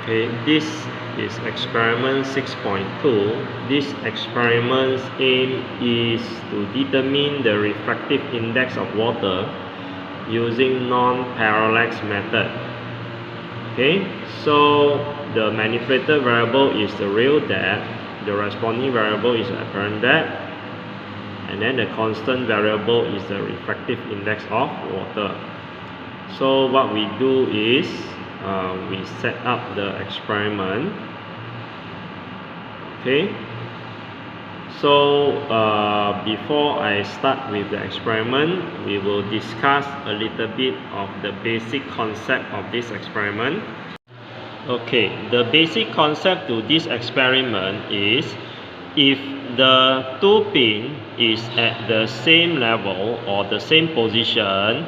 Okay, this is experiment 6.2. This experiment's aim is to determine the refractive index of water using non-parallax method. Okay, so the manipulated variable is the real depth, the responding variable is the apparent depth, and then the constant variable is the refractive index of water. So what we do is we set up the experiment. Okay, so before I start with the experiment, we will discuss a little bit of the basic concept of this experiment. Okay, the basic concept to this experiment is if the two pin is at the same level or the same position,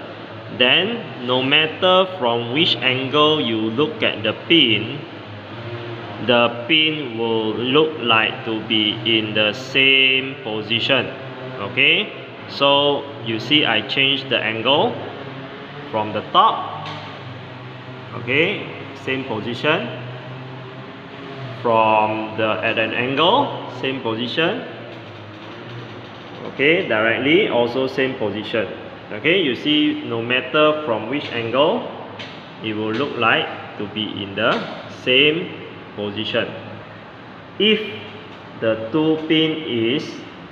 then no matter from which angle you look at the pin will look like to be in the same position. Okay, so you see I changed the angle from the top. Okay, same position. From at an angle, same position. Okay, directly, also same position. Okay, you see no matter from which angle, it will look like to be in the same position. If the two pin is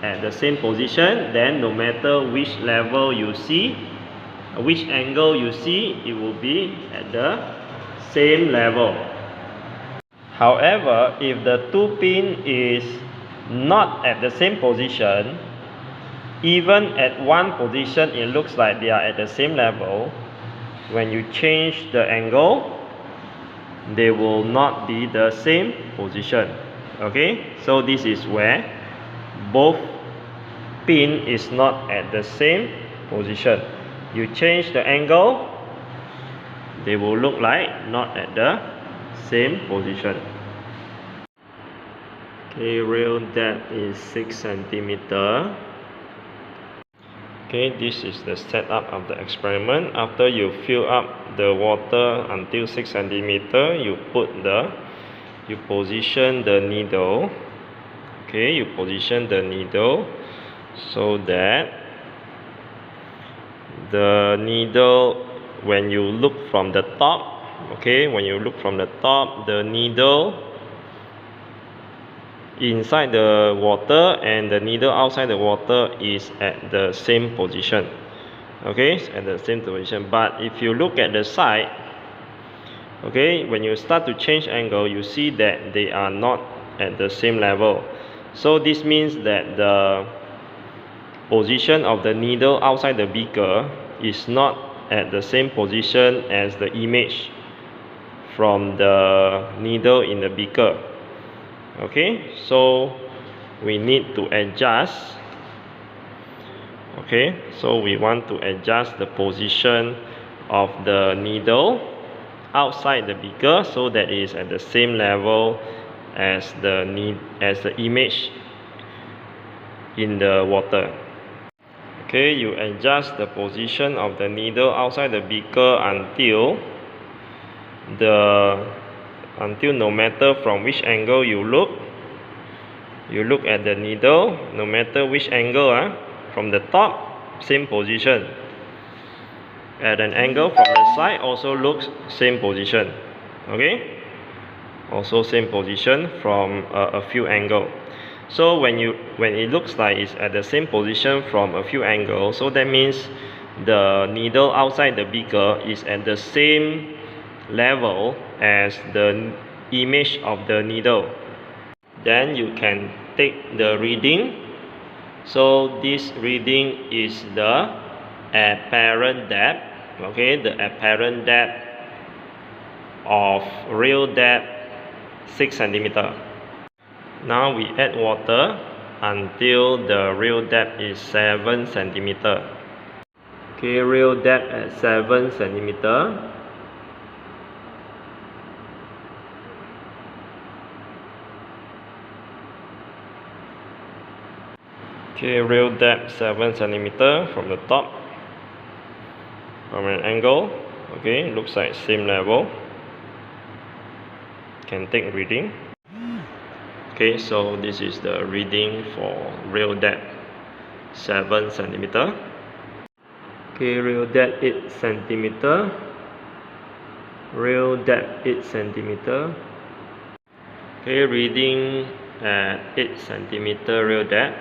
at the same position, then no matter which level you see, which angle you see, it will be at the same level. However, if the two pin is not at the same position, even at one position it looks like they are at the same level. When you change the angle, they will not be the same position. Okay, so this is where both pin is not at the same position. You change the angle, they will look like not at the same position. Okay, real depth is 6 centimeter. Okay, this is the setup of the experiment. After you fill up the water until 6 centimeter, you position the needle. Okay, you position the needle so that the needle, when you look from the top, okay, when you look from the top, the needle inside the water and the needle outside the water is at the same position. Okay, at the same position. But if you look at the side, okay, when you start to change angle, you see that they are not at the same level. So this means that the position of the needle outside the beaker is not at the same position as the image from the needle in the beaker. Okay, so we need to adjust. Okay, so we want to adjust the position of the needle outside the beaker so that it is at the same level as the image in the water. Okay, you adjust the position of the needle outside the beaker until no matter from which angle you look at the needle, no matter which angle, from the top, same position. At an angle from the side, also looks same position. Okay, also same position from a few angle. So when it looks like it's at the same position from a few angles, so that means the needle outside the beaker is at the same level as the image of the needle. Then you can take the reading. So this reading is the apparent depth. Okay, the apparent depth of real depth 6 centimeter. Now we add water until the real depth is 7 centimeter. Okay, real depth at 7 centimeter. Okay, real depth 7 centimeter from the top, from an angle. Okay, looks like same level. can take reading. Okay, so this is the reading for real depth 7 centimeter. Okay, real depth 8 centimeter. Real depth 8 centimeter. Okay, reading at 8 centimeter real depth.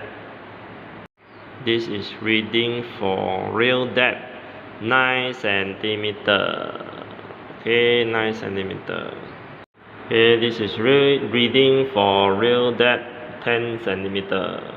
This is reading for real depth 9 centimeter. Okay, 9 centimeter. Okay, this is reading for real depth 10 centimeter.